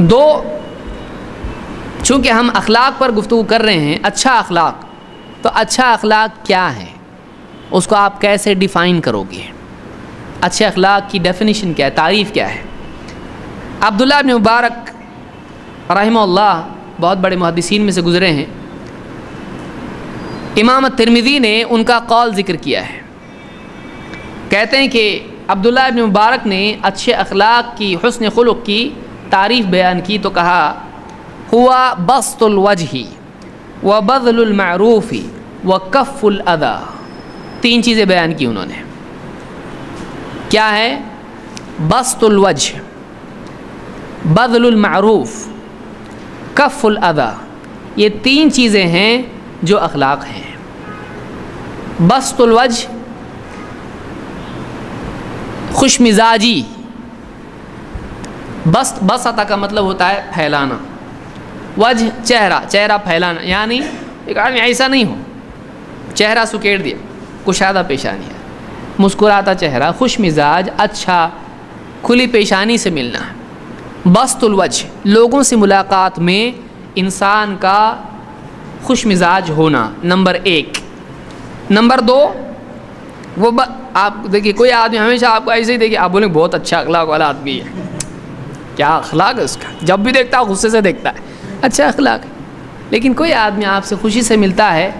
دو، چونکہ ہم اخلاق پر گفتگو کر رہے ہیں، اچھا اخلاق، تو اچھا اخلاق کیا ہے، اس کو آپ کیسے ڈیفائن کرو گے؟ اچھے اخلاق کی ڈیفینیشن کیا ہے، تعریف کیا ہے؟ عبداللہ ابن مبارک رحمہ اللہ بہت بڑے محدثین میں سے گزرے ہیں، امام ترمذی نے ان کا قول ذکر کیا ہے، کہتے ہیں کہ عبداللہ ابن مبارک نے اچھے اخلاق کی، حسن خلق کی تعریف بیان کی تو کہا ہوا بسط الوجہ وبذل المعروف وکف الاذی. تین چیزیں بیان کی انہوں نے. کیا ہے؟ بسط الوجہ، بذل المعروف، کف الاذی. یہ تین چیزیں ہیں جو اخلاق ہیں. بسط الوجہ خوش مزاجی، بسطہ کا مطلب ہوتا ہے پھیلانا، وجہ چہرہ پھیلانا، یعنی ایک آدمی ایسا نہیں ہو چہرہ سکیڑ دیا، کشادہ پیشانی ہے، مسکراتا چہرہ، خوش مزاج، اچھا، کھلی پیشانی سے ملنا ہے. بسط الوجہ، لوگوں سے ملاقات میں انسان کا خوش مزاج ہونا، نمبر ایک. نمبر دو، وہ آپ دیکھیے کوئی آدمی ہمیشہ آپ کو ایسے ہی دیکھیے، آپ بولیں بہت اچھا اخلاق والا آدمی ہے، کیا اخلاق ہے اس کا، جب بھی دیکھتا ہے غصے سے دیکھتا ہے، اچھا اخلاق ہے. لیکن کوئی آدمی آپ سے خوشی سے ملتا ہے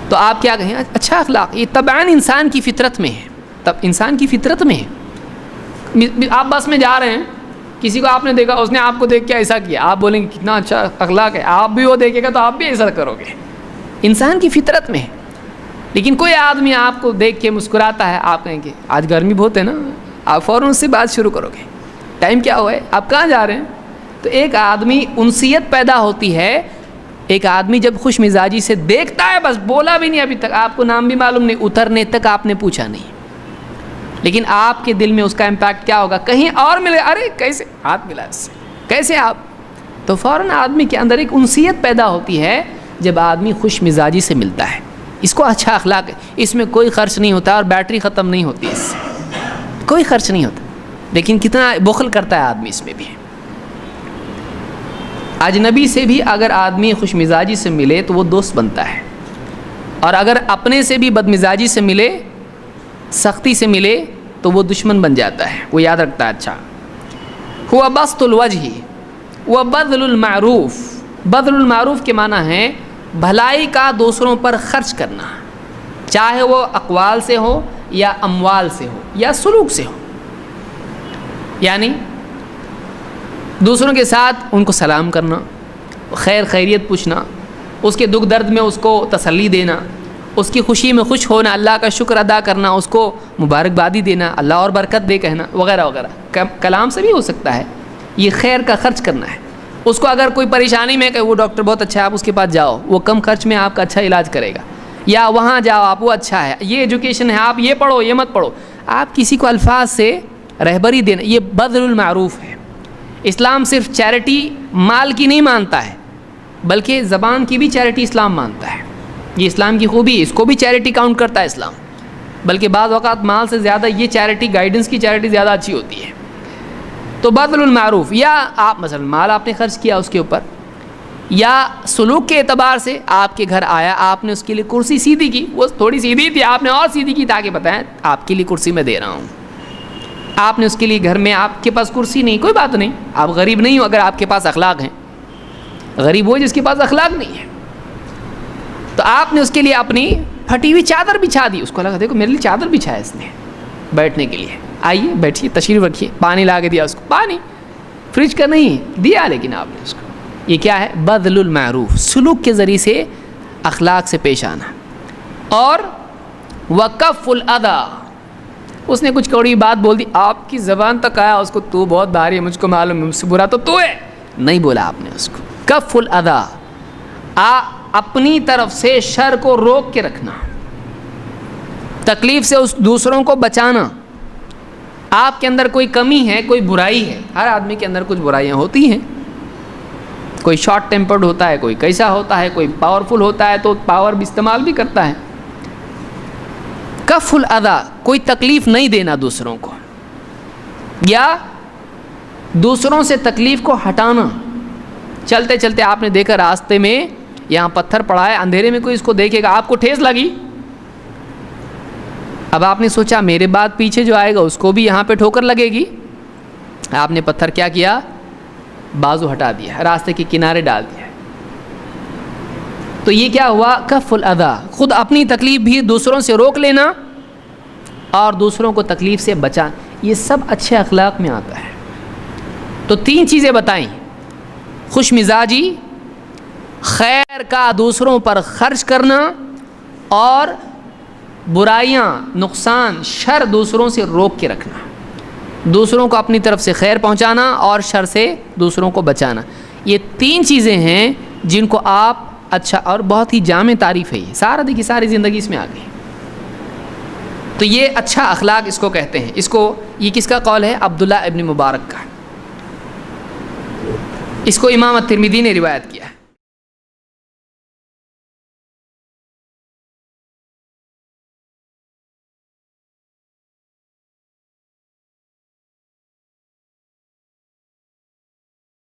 تو آپ کیا کہیں؟ اچھا اخلاق. یہ طبعاً انسان کی فطرت میں ہے، تب انسان کی فطرت میں ہے. آپ بس میں جا رہے ہیں، کسی کو آپ نے دیکھا، اس نے آپ کو دیکھ کے ایسا کیا، آپ بولیں گے کتنا اچھا اخلاق ہے، آپ بھی وہ دیکھے گا تو آپ بھی ایسا کرو گے. انسان کی فطرت میں ہے. لیکن کوئی آدمی آپ کو دیکھ کے مسکراتا ہے، آپ کہیں گے آج گرمی بہت ہے نا، آپ فوراً اس سے بات شروع کرو گے، ٹائم کیا ہوا ہے، آپ کہاں جا رہے ہیں. تو ایک آدمی انسیت پیدا ہوتی ہے. ایک آدمی جب خوش مزاجی سے دیکھتا ہے، بس بولا بھی نہیں ابھی تک، آپ کو نام بھی معلوم نہیں، اترنے تک آپ نے پوچھا نہیں، لیکن آپ کے دل میں اس کا امپیکٹ کیا ہوگا، کہیں اور ملے، ارے کیسے ہاتھ ملا اس سے، کیسے آپ، تو فوراً آدمی کے اندر ایک انسیت پیدا ہوتی ہے جب آدمی خوش مزاجی سے ملتا ہے. اس کو اچھا اخلاق ہے. اس میں کوئی خرچ نہیں ہوتا اور بیٹری ختم نہیں ہوتی، اس سے کوئی خرچ نہیں ہوتا. لیکن کتنا بخل کرتا ہے آدمی اس میں بھی. اجنبی سے بھی اگر آدمی خوش مزاجی سے ملے تو وہ دوست بنتا ہے، اور اگر اپنے سے بھی بد مزاجی سے ملے، سختی سے ملے، تو وہ دشمن بن جاتا ہے. وہ یاد رکھتا ہے. اچھا، ہوا بسط الوجہ وبذل المعروف. بذل المعروف کے معنی ہے بھلائی کا دوسروں پر خرچ کرنا، چاہے وہ اقوال سے ہو یا اموال سے ہو یا سلوک سے ہو. یعنی دوسروں کے ساتھ ان کو سلام کرنا، خیر خیریت پوچھنا، اس کے دکھ درد میں اس کو تسلی دینا، اس کی خوشی میں خوش ہونا، اللہ کا شکر ادا کرنا، اس کو مبارکبادی دینا، اللہ اور برکت دے کہنا، وغیرہ وغیرہ. کلام سے بھی ہو سکتا ہے. یہ خیر کا خرچ کرنا ہے. اس کو اگر کوئی پریشانی میں کہ وہ ڈاکٹر بہت اچھا ہے، آپ اس کے پاس جاؤ، وہ کم خرچ میں آپ کا اچھا علاج کرے گا. یا وہاں جاؤ آپ، وہ اچھا ہے، یہ ایجوکیشن ہے، آپ یہ پڑھو، یہ مت پڑھو. آپ کسی کو الفاظ سے رہبری دینا، یہ بذل المعروف ہے. اسلام صرف چیریٹی مال کی نہیں مانتا ہے، بلکہ زبان کی بھی چیریٹی اسلام مانتا ہے. یہ اسلام کی خوبی ہے، اس کو بھی چیریٹی کاؤنٹ کرتا ہے اسلام. بلکہ بعض اوقات مال سے زیادہ یہ چیریٹی، گائیڈنس کی چیریٹی زیادہ اچھی ہوتی ہے. تو بذل المعروف، یا آپ مثلا مال آپ نے خرچ کیا اس کے اوپر، یا سلوک کے اعتبار سے آپ کے گھر آیا، آپ نے اس کے لیے کرسی سیدھی کی، وہ تھوڑی سیدھی تھی، آپ نے اور سیدھی کی تاکہ بتائیں آپ کے لیے کرسی میں دے رہا ہوں. آپ نے اس کے لیے گھر میں، آپ کے پاس کرسی نہیں، کوئی بات نہیں، آپ غریب نہیں ہو اگر آپ کے پاس اخلاق ہیں. غریب وہ جس کے پاس اخلاق نہیں ہے. تو آپ نے اس کے لیے اپنی پھٹی ہوئی چادر بچھا دی. اس کو لگا دیکھو میرے لیے چادر بچھایا اس نے بیٹھنے کے لیے، آئیے بیٹھیے، تشریف رکھیے. پانی لا کے دیا اس کو، پانی فریج کا نہیں دیا، لیکن آپ نے اس کو. یہ کیا ہے؟ بذل المعروف، سلوک کے ذریعے سے اخلاق سے پیش آنا. اور وکف الاذی، اس نے کچھ کوڑی بات بول دی، آپ کی زبان تک آیا اس کو، تو بہت بھاری ہے، مجھ کو معلوم ہے، مجھ سے برا تو ہے، نہیں بولا آپ نے اس کو. کف الاذی، اپنی طرف سے شر کو روک کے رکھنا، تکلیف سے اس دوسروں کو بچانا. آپ کے اندر کوئی کمی ہے، کوئی برائی ہے، ہر آدمی کے اندر کچھ برائیاں ہوتی ہیں. کوئی شارٹ ٹیمپرڈ ہوتا ہے، کوئی کیسا ہوتا ہے، کوئی پاورفل ہوتا ہے تو پاور بھی استعمال بھی کرتا ہے. کف الاذی، کوئی تکلیف نہیں دینا دوسروں کو، یا دوسروں سے تکلیف کو ہٹانا. چلتے چلتے آپ نے دیکھا راستے میں یہاں پتھر پڑا ہے, اندھیرے میں کوئی اس کو دیکھے گا, آپ کو ٹھیس لگی, اب آپ نے سوچا میرے بعد پیچھے جو آئے گا اس کو بھی یہاں پہ ٹھوکر لگے گی. آپ نے پتھر کیا کیا, بازو ہٹا دیا, راستے کے کنارے ڈال دیا. تو یہ کیا ہوا, کف الاذی, خود اپنی تکلیف بھی دوسروں سے روک لینا اور دوسروں کو تکلیف سے بچا. یہ سب اچھے اخلاق میں آتا ہے. تو 3 چیزیں بتائیں, خوش مزاجی, خیر کا دوسروں پر خرچ کرنا, اور برائیاں, نقصان, شر دوسروں سے روک کے رکھنا. دوسروں کو اپنی طرف سے خیر پہنچانا اور شر سے دوسروں کو بچانا. یہ 3 چیزیں ہیں جن کو آپ اچھا, اور بہت ہی جامع تعریف ہے, یہ سارا دیکھیے ساری زندگی اس میں آ گئی. تو یہ اچھا اخلاق اس کو کہتے ہیں. اس کو, یہ کس کا قول ہے, عبداللہ ابن مبارک کا. اس کو امام الترمذی نے روایت کیا ہے.